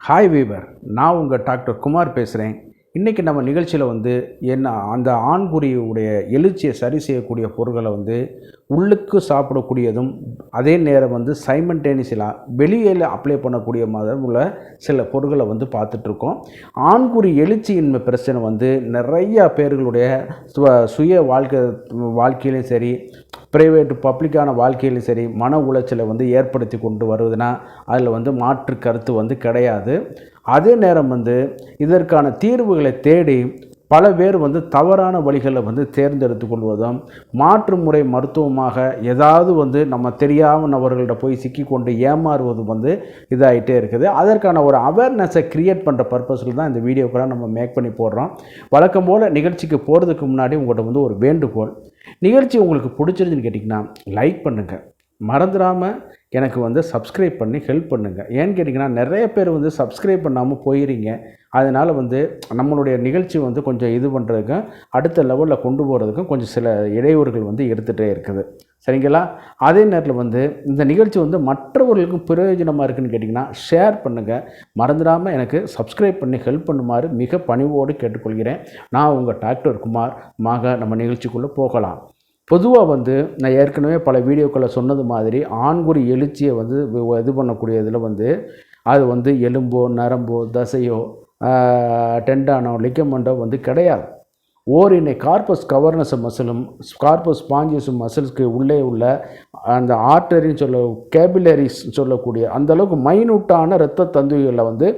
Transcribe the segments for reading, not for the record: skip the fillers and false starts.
Hi viewer, நான் உங்கள் doctor Kumar பேசுகிறேன். இன்றைக்கி நம்ம நிகழ்ச்சியில் என்ன அந்த ஆண்குறியுடைய எழுச்சியை சரி செய்யக்கூடிய பொருட்களை உள்ளுக்கு சாப்பிடக்கூடியதும் அதே நேரம் சைமன்டேனியஸாக வெளியில் அப்ளை பண்ணக்கூடிய மாதிரி உள்ள சில பொருட்களை பார்த்துட்ருக்கோம். ஆண்குறி எழுச்சியின்மை பிரச்சனை நிறையா பேர்களுடைய சுய வாழ்க்கையிலையும் சரி, ப்ரைவேட்டு பப்ளிக்கான வாழ்க்கையிலும் சரி, மன உளைச்சலை ஏற்படுத்தி கொண்டு வருவதுன்னா அதில் மாற்று கருத்து கிடையாது. அதே நேரம் இதற்கான தீர்வுகளை தேடி பல பேர் தவறான வழிகளை தேர்ந்தெடுத்து கொள்வதும், மாற்று முறை மருத்துவமாக ஏதாவது நம்ம தெரியாமல் நபர்கள்ட்ட போய் சிக்கிக்கொண்டு ஏமாறுவதும் இதாகிட்டே இருக்குது. அதற்கான ஒரு அவேர்னஸை க்ரியேட் பண்ணுற பர்பஸில் தான் இந்த வீடியோக்கெல்லாம் நம்ம மேக் பண்ணி போடுறோம். வழக்கம் போல் நிகழ்ச்சிக்கு போகிறதுக்கு முன்னாடி உங்கள்கிட்ட ஒரு வேண்டுகோள். நிகழ்ச்சி உங்களுக்கு பிடிச்சிருந்துன்னு கேட்டிங்கன்னா லைக் பண்ணுங்கள், மறந்துடாமல் எனக்கு சப்ஸ்கிரைப் பண்ணி ஹெல்ப் பண்ணுங்கள். ஏன்னு கேட்டிங்கன்னா நிறைய பேர் சப்ஸ்கிரைப் பண்ணாமல் போயிடுறீங்க. அதனால் நம்மளுடைய நிகழ்ச்சி கொஞ்சம் இது பண்ணுறதுக்கும் அடுத்த லெவலில் கொண்டு போகிறதுக்கும் கொஞ்சம் சில இடையூறுகள் எடுத்துகிட்டே இருக்குது. சரிங்களா? அதே நேரத்தில் இந்த நிகழ்ச்சி மற்றவர்களுக்கும் பிரயோஜனமாக இருக்குதுன்னு கேட்டிங்கன்னா ஷேர் பண்ணுங்கள். மறந்துடாமல் எனக்கு சப்ஸ்கிரைப் பண்ணி ஹெல்ப் பண்ணுமாறு மிக பணிவோடு கேட்டுக்கொள்கிறேன். நான் உங்கள் டாக்டர் குமார். நம்ம நிகழ்ச்சிக்குள்ளே போகலாம். பொதுவாக நான் ஏற்கனவே பல வீடியோக்களில் சொன்னது மாதிரி ஆண்குறி எழுச்சியை இது பண்ணக்கூடியதில் அது எலும்போ நரம்போ தசையோ டெண்டானோ லிகமெண்டோ கிடையாது. ஓரினை கார்பஸ் கவர்னஸ் மசிலும் கார்பஸ் ஸ்பாஞ்சியஸும் மசில்ஸ்க்கு உள்ளே உள்ள அந்த ஆர்டரின்னு கேபிலரிஸ் சொல்லக்கூடிய அந்தளவுக்கு மைனூட்டான இரத்த தந்துகளில்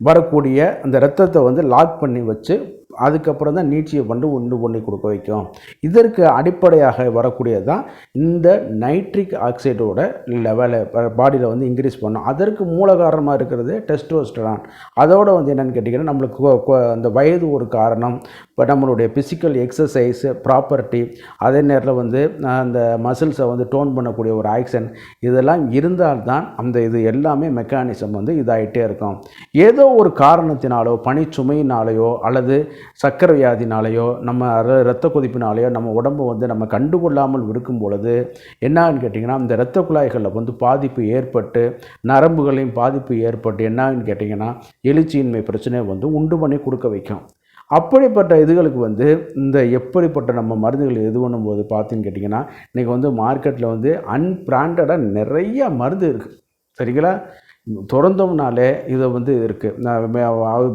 வரக்கூடிய அந்த இரத்தத்தை லாக் பண்ணி வச்சு அதுக்கப்புறம் தான் நீட்சியை உண்டு பண்ணி கொடுக்க வைக்கும். இதற்கு அடிப்படையாக வரக்கூடியது தான் இந்த நைட்ரிக் ஆக்சைடோட லெவலை பாடியில் இன்க்ரீஸ் பண்ணும். அதற்கு மூல காரணமாக இருக்கிறது டெஸ்டோஸ்டரான். அதோடு என்னென்னு கேட்டிங்கன்னா நம்மளுக்கு அந்த வயது ஒரு காரணம், இப்போ நம்மளுடைய ஃபிசிக்கல் எக்ஸசைஸ் ப்ராப்பர்ட்டி, அதே நேரத்தில் அந்த மசில்ஸை டோன் பண்ணக்கூடிய ஒரு ஆக்ஷன், இதெல்லாம் இருந்தால்தான் இது எல்லாமே மெக்கானிசம் இதாகிட்டே இருக்கும். ஏதோ ஒரு காரணத்தினாலோ பனிச்சுமையினாலேயோ அல்லது சர்க்கரை வியாதினாலேயோ நம்ம இரத்த கொதிப்பினாலேயோ நம்ம உடம்பு நம்ம கண்டுகொள்ளாமல் இருக்கும் பொழுது என்னான்னு கேட்டிங்கன்னா இந்த இரத்த குழாய்களில் பாதிப்பு ஏற்பட்டு நரம்புகளையும் பாதிப்பு ஏற்பட்டு என்னான்னு கேட்டிங்கன்னா எழுச்சியின்மை பிரச்சனை உண்டு பண்ணி கொடுக்க வைக்கும். அப்படிப்பட்ட இதுகளுக்கு இந்த எப்படிப்பட்ட நம்ம மருந்துகள் எது பண்ணும்போது பார்த்தீங்கன்னு கேட்டிங்கன்னா இன்றைக்கி மார்க்கெட்டில் அன்பிராண்டடாக நிறைய மருந்து இருக்குது. சரிங்களா? திறந்தோம்னாலே இதை இருக்குது.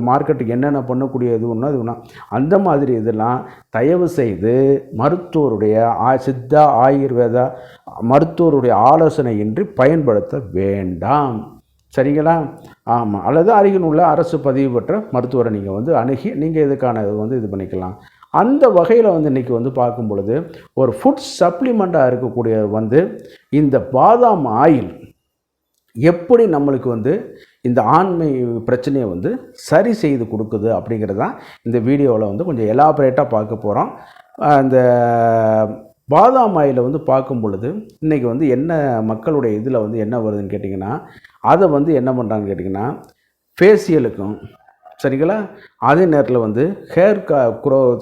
மார்க்கெட்டுக்கு என்னென்ன பண்ணக்கூடிய இது ஒன்றா அது ஒன்றா அந்த மாதிரி இதெல்லாம் தயவு செய்து மருத்துவருடைய சித்தா ஆயுர்வேதா மருத்துவருடைய ஆலோசனையின்றி பயன்படுத்த வேண்டாம். சரிங்களா? ஆமாம். அல்லது அருகில் உள்ள அரசு பதிவு பெற்ற மருத்துவரை நீங்கள் அணுகி நீங்கள் இதுக்கான இது பண்ணிக்கலாம். அந்த வகையில் இன்றைக்கி பார்க்கும் பொழுது ஒரு ஃபுட் சப்ளிமெண்ட்டாக இருக்கக்கூடிய இந்த பாதாம் ஆயில் எப்படி நம்மளுக்கு இந்த ஆண்மை பிரச்சனையை சரி செய்து கொடுக்குது அப்படிங்கிறது தான் இந்த வீடியோவில் கொஞ்சம் எலாபரேட்டாக பார்க்க போகிறோம். அந்த பாதாம் ஆயிலை பார்க்கும் பொழுது இன்றைக்கி என்ன மக்களுடைய இதில் என்ன வருதுன்னு கேட்டிங்கன்னா அதை என்ன பண்ணுறாங்கன்னு கேட்டிங்கன்னா ஃபேஷியலுக்கும் சரிங்களா, அதே நேரத்தில் ஹேர்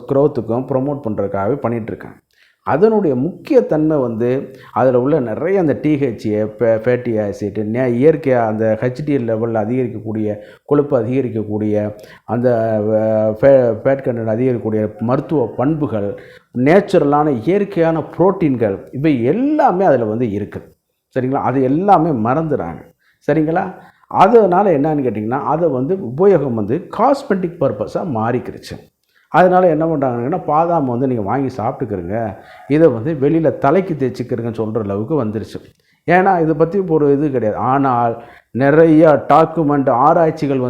க்ரோத்துக்கும் ப்ரொமோட் பண்ணுறதுக்காகவே பண்ணிகிட்ருக்காங்க. அதனுடைய முக்கியத்தன்மை அதில் உள்ள நிறைய அந்த டிஹெச்ஏ ஃபேட்டி ஆசிட் இயற்கையாக அந்த ஹெச்டிஎல் லெவலில் அதிகரிக்கக்கூடிய கொழுப்பு அதிகரிக்கக்கூடிய அந்த ஃபேட் கண்டென்ட் அதிகரிக்கக்கூடிய மருத்துவ பண்புகள், நேச்சுரலான இயற்கையான புரோட்டீன்கள், இவை எல்லாமே அதில் இருக்குது. சரிங்களா? அது எல்லாமே மறந்துடுறாங்க. சரிங்களா? அதனால் என்னன்னு கேட்டிங்கன்னா அதை உபயோகம் காஸ்மெட்டிக் பர்பஸாக மாறிக்கிருச்சு. அதனால் என்ன பண்ணுறாங்கன்னா பாதாம் நீங்கள் வாங்கி சாப்பிட்டுக்கிறங்க, இதை வெளியில் தலைக்கு தேய்ச்சிக்கிறங்கன்னு சொல்கிற அளவுக்கு வந்துருச்சு. ஏன்னா இதை பற்றி ஒரு இது கிடையாது. ஆனால் நிறைய டாக்குமெண்ட் ஆராய்ச்சிகள்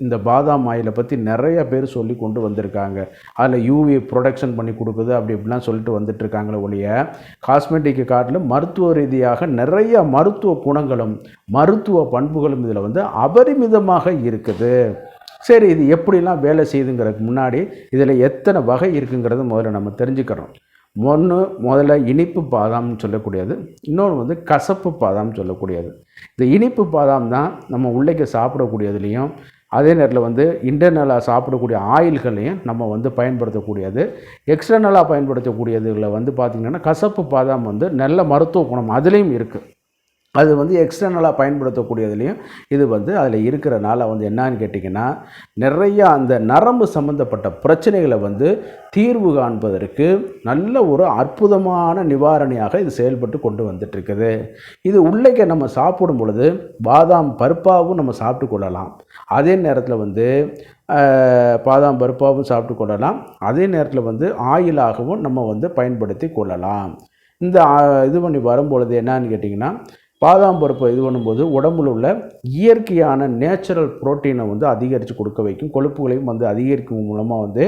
இந்த பாதாம் ஆயிலை பற்றி நிறைய பேர் சொல்லி கொண்டு வந்திருக்காங்க. அதில் யூவி ப்ரொடக்ஷன் பண்ணி கொடுக்குது அப்படி இப்படிலாம் சொல்லிட்டு வந்துட்டுருக்காங்களே ஒழிய காஸ்மெட்டிக்கு காட்டிலும் மருத்துவ ரீதியாக நிறைய மருத்துவ குணங்களும் மருத்துவ பண்புகளும் இதில் அபரிமிதமாக இருக்குது. சரி, இது எப்படிலாம் வேலை செய்யுதுங்கிறதுக்கு முன்னாடி இதில் எத்தனை வகை இருக்குங்கிறத முதல்ல நம்ம தெரிஞ்சுக்கிறோம். முதல்ல இனிப்பு பாதாம்னு சொல்லக்கூடியது, இன்னொன்று கசப்பு பாதாம்னு சொல்லக்கூடியது. இந்த இனிப்பு பாதாம் தான் நம்ம உள்ளே சாப்பிடக்கூடியதுலேயும் அதே நேரத்தில் இன்டர்னலாக சாப்பிடக்கூடிய ஆயில்களையும் நம்ம பயன்படுத்தக்கூடியது. எக்ஸ்டர்னலாக பயன்படுத்தக்கூடியதுகளில் பார்த்திங்கன்னா கசப்பு பாதாம் நல்ல மருத்துவ குணம் அதுலேயும் இருக்குது. அது வந்து எக்ஸ்டர்னலாக பயன்படுத்தக்கூடியதுலேயும் இது வந்து அதில் இருக்கிறனால வந்து என்னான்னு கேட்டிங்கன்னா, நிறையா அந்த நரம்பு சம்மந்தப்பட்ட பிரச்சனைகளை வந்து தீர்வு காண்பதற்கு நல்ல ஒரு அற்புதமான நிவாரணியாக இது செயல்பட்டு கொண்டு வந்துட்டுருக்குது. இது உள்ளே நம்ம சாப்பிடும் பொழுது பாதாம் பருப்பாகவும் நம்ம சாப்பிட்டு கொள்ளலாம். அதே நேரத்தில் வந்து பாதாம் பருப்பாகவும் சாப்பிட்டு கொள்ளலாம். அதே நேரத்தில் வந்து ஆயிலாகவும் நம்ம வந்து பயன்படுத்தி கொள்ளலாம். இந்த இது பண்ணி வரும்பொழுது என்னான்னு கேட்டிங்கன்னா, பாதாம் பருப்பை இது பண்ணும்போது உடம்புல உள்ள இயற்கையான நேச்சுரல் புரோட்டீனை வந்து அதிகரித்து கொடுக்க வைக்கும். கொழுப்புகளையும் வந்து அதிகரிக்கும் மூலமாக வந்து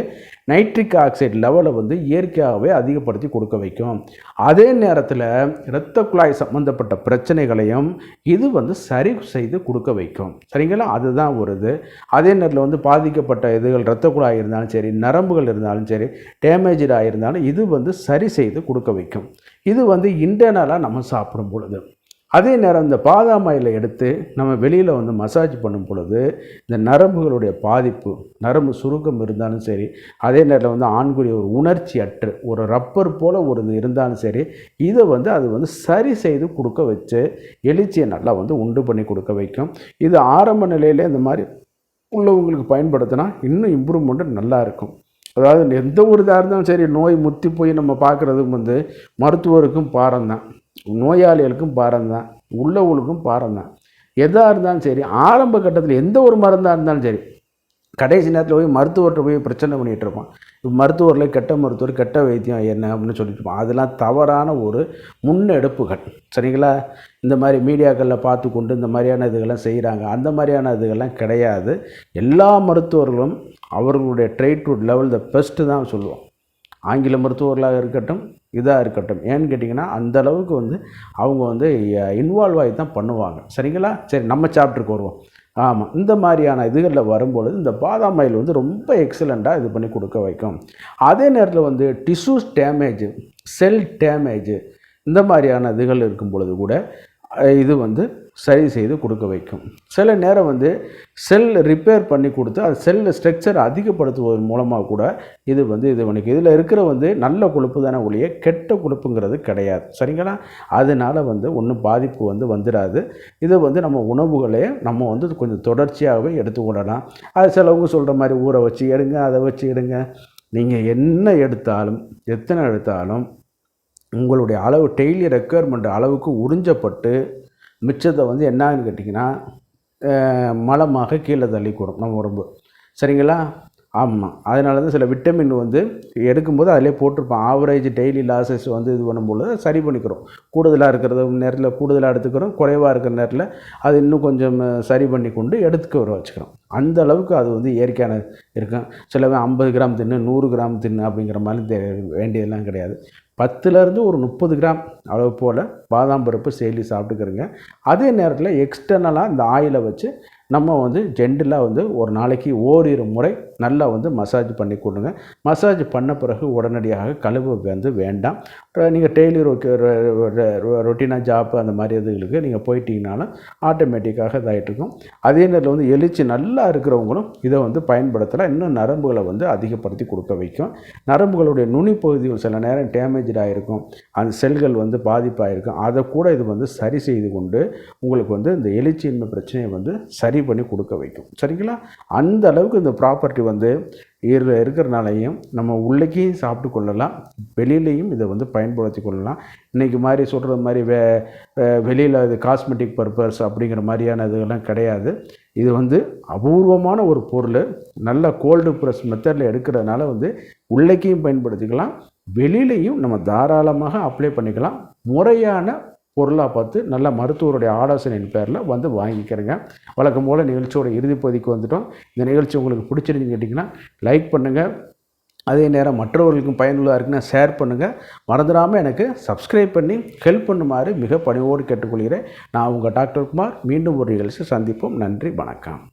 நைட்ரிக் ஆக்சைடு லெவலை வந்து இயற்கையாகவே அதிகப்படுத்தி கொடுக்க வைக்கும். அதே நேரத்தில் இரத்த குழாய் சம்பந்தப்பட்ட பிரச்சனைகளையும் இது வந்து சரி செய்து கொடுக்க வைக்கும். சரிங்களா? அதுதான் ஒரு இது. அதே நேரத்தில் வந்து பாதிக்கப்பட்ட இதுகள் இரத்த குழாய் இருந்தாலும் சரி, நரம்புகள் இருந்தாலும் சரி, டேமேஜாக இருந்தாலும் இது வந்து சரி செய்து கொடுக்க வைக்கும். இது வந்து இன்டர்னலாக நம்ம சாப்பிடும் பொழுது. அதே நேரம் இந்த பாதாம் ஆயிலை எடுத்து நம்ம வெளியில் வந்து மசாஜ் பண்ணும் பொழுது இந்த நரம்புகளுடைய பாதிப்பு, நரம்பு சுருக்கம் இருந்தாலும் சரி, அதே நேரத்தில் வந்து ஆண்குறி ஒரு உணர்ச்சி அற்று ஒரு ரப்பர் போல் ஒரு இது இருந்தாலும் சரி, இதை வந்து அது வந்து சரி செய்து கொடுக்க வச்சு எழுச்சியை நல்லா வந்து உண்டு பண்ணி கொடுக்க வைக்கும். இது ஆரம்ப நிலையில் இந்த மாதிரி உள்ளவங்களுக்கு பயன்படுத்தினா இன்னும் இம்ப்ரூவ்மெண்ட்டு நல்லா இருக்கும். அதாவது எந்த ஒரு இதாக இருந்தாலும் சரி, நோய் முத்தி போய் நம்ம பார்க்குறதுக்கு வந்து மருத்துவருக்கும் பாரம்தான், நோயாளிகளுக்கும் பாரம்தான், உள்ளவங்களுக்கும் பாரம்தான். எதாக இருந்தாலும் சரி, ஆரம்ப கட்டத்தில் எந்த ஒரு மருந்தாக இருந்தாலும் சரி, கடைசி நேரத்தில் போய் மருத்துவர்கிட்ட போய் பிரச்சனை பண்ணிகிட்டு இருப்பான். இப்போ மருத்துவரில் கெட்ட மருத்துவர், கெட்ட வைத்தியம் என்ன அப்படின்னு சொல்லிட்டு இருப்பான். அதெல்லாம் தவறான ஒரு முன்னெடுப்புகள். சரிங்களா? இந்த மாதிரி மீடியாக்களில் பார்த்து கொண்டு இந்த மாதிரியான இதுகள்லாம் செய்கிறாங்க. அந்த மாதிரியான இதுகள்லாம் கிடையாது. எல்லா மருத்துவர்களும் அவர்களுடைய try to level the best தான் சொல்லுவோம். ஆங்கில மருத்துவர்களாக இருக்கட்டும், இதாக இருக்கட்டும். ஏன்னு கேட்டிங்கன்னா அந்தளவுக்கு வந்து அவங்க வந்து இன்வால்வ் ஆகி தான் பண்ணுவாங்க. சரிங்களா? சரி, நம்ம சாப்டருக்கு வருவோம். ஆமாம், இந்த மாதிரியான இதுகளில் வரும்பொழுது இந்த பாதாம் ஆயில் வந்து ரொம்ப எக்ஸலண்ட்டாக இது பண்ணி கொடுக்க வைக்கும். அதே நேரத்தில் வந்து டிஷ்யூஸ் டேமேஜு, செல் டேமேஜு, இந்த மாதிரியான இதுகள் இருக்கும் பொழுது கூட இது வந்து சரி செய்து கொடுக்க வைக்கும். சில நேரம் வந்து செல் ரிப்பேர் பண்ணி கொடுத்து அது செல் ஸ்ட்ரக்சர் அதிகப்படுத்துவதன் மூலமாக கூட இது வந்து இது பண்ணிக்கும். இதில் இருக்கிற வந்து நல்ல கொழுப்பு தானே ஒழிய கெட்ட கொழுப்புங்கிறது கிடையாது. சரிங்களா? அதனால் வந்து ஒன்றும் பாதிப்பு வந்து வந்துடாது. இதை வந்து நம்ம உணவுகளே நம்ம வந்து கொஞ்சம் தொடர்ச்சியாகவே எடுத்துக்கொள்ளலாம். அது சிலவங்க சொல்கிற மாதிரி ஊற வச்சு எடுங்க, அதை வச்சு எடுங்க. நீங்கள் என்ன எடுத்தாலும், எத்தனை எடுத்தாலும் உங்களுடைய அளவு டெய்லி ரெக்குயர்மெண்ட் அளவுக்கு உறிஞ்சப்பட்டு மிச்சத்தை வந்து என்னான்னு கேட்டிங்கன்னா மலமாக கீழே தள்ளிக்கூடும் நம்ம உடம்பு. சரிங்களா? ஆமாம், அதனால தான் சில விட்டமின் வந்து எடுக்கும்போது அதிலே போட்டிருப்போம். ஆவரேஜ் டெய்லி லாஸஸ் வந்து இது பண்ணும்போது சரி பண்ணிக்கிறோம். கூடுதலாக இருக்கிற நேரத்தில் கூடுதலாக எடுத்துக்கிறோம், குறைவாக இருக்கிற நேரத்தில் அது இன்னும் கொஞ்சம் சரி பண்ணி கொண்டு எடுத்துக்க வர வச்சுக்கிறோம். அந்த அளவுக்கு அது வந்து இயற்கையான இருக்கும். சிலவன் 50 கிராம் தின்னு, 100 கிராம் தின்னு அப்படிங்கிற மாதிரி வேண்டியதெல்லாம் கிடையாது. 10லேருந்து ஒரு 30 கிராம் அளவு போல் பாதாம் பருப்பு டெய்லி சாப்பிட்டுக்கிறங்க. அதே நேரத்தில் எக்ஸ்டர்னலாக இந்த ஆயிலை வச்சு நம்ம வந்து ஜென்டலாக வந்து ஒரு நாளைக்கு ஓரிரு முறை நல்லா வந்து மசாஜ் பண்ணி கொடுங்க. மசாஜ் பண்ண பிறகு உடனடியாக கழுவ வந்து வேண்டாம். நீங்கள் டெய்லி ரொட்டீனாக ஜாப்பு அந்த மாதிரி இதுகளுக்கு நீங்கள் போயிட்டீங்கனாலும் ஆட்டோமேட்டிக்காக இதாகிட்ருக்கும். அதே நேரத்தில் வந்து எழுச்சி நல்லா இருக்கிறவங்களும் இதை வந்து பயன்படுத்தலாம். இன்னும் நரம்புகளை வந்து அதிகப்படுத்தி கொடுக்க வைக்கும். நரம்புகளுடைய நுனி பகுதிகள் சில நேரம் டேமேஜாக இருக்கும், அந்த செல்கள் வந்து பாதிப்பாகிருக்கும். அதை கூட இது வந்து சரி செய்து கொண்டு உங்களுக்கு வந்து இந்த எழுச்சியின்மை பிரச்சனையை வந்து சரி பண்ணி கொடுக்க வைக்கும். சரிங்களா? அந்த அளவுக்கு இந்த ப்ராப்பர்ட்டி வந்து இருக்கிறனாலையும் நம்ம உள்ளேயும் சாப்பிட்டு கொள்ளலாம், வெளியிலையும் இதை வந்து பயன்படுத்தி கொள்ளலாம். இன்றைக்கி மாதிரி சொல்கிறது மாதிரி வெளியில் இது காஸ்மெட்டிக் பர்பஸ் அப்படிங்கிற மாதிரியான இதுகள்லாம் கிடையாது. இது வந்து அபூர்வமான ஒரு பொருள். நல்ல கோல்டு ப்ரெஸ் மெத்தடில் எடுக்கிறதுனால வந்து உள்ளேயும் பயன்படுத்திக்கலாம், வெளியிலையும் நம்ம தாராளமாக அப்ளை பண்ணிக்கலாம். முறையான பொருளாக பார்த்து நல்ல மருத்துவருடைய ஆலோசனையின் பேரில் வந்து வாங்கிக்கிறேங்க. வழக்கம் போல் நிகழ்ச்சியோட இறுதிப்பகுதிக்கு வந்துட்டோம். இந்த நிகழ்ச்சி உங்களுக்கு பிடிச்சிருந்துன்னு கேட்டிங்கன்னா லைக் பண்ணுங்கள். அதே நேரம் மற்றவர்களுக்கும் பயனுள்ளதாக இருக்குன்னா ஷேர் பண்ணுங்கள். மறந்துடாமல் எனக்கு சப்ஸ்கிரைப் பண்ணி ஹெல்ப் பண்ணுமாறு மிக பணிவோடு கேட்டுக்கொள்கிறேன். நான் உங்கள் டாக்டர் குமார். மீண்டும் ஒரு நிகழ்ச்சி சந்திப்போம். நன்றி, வணக்கம்.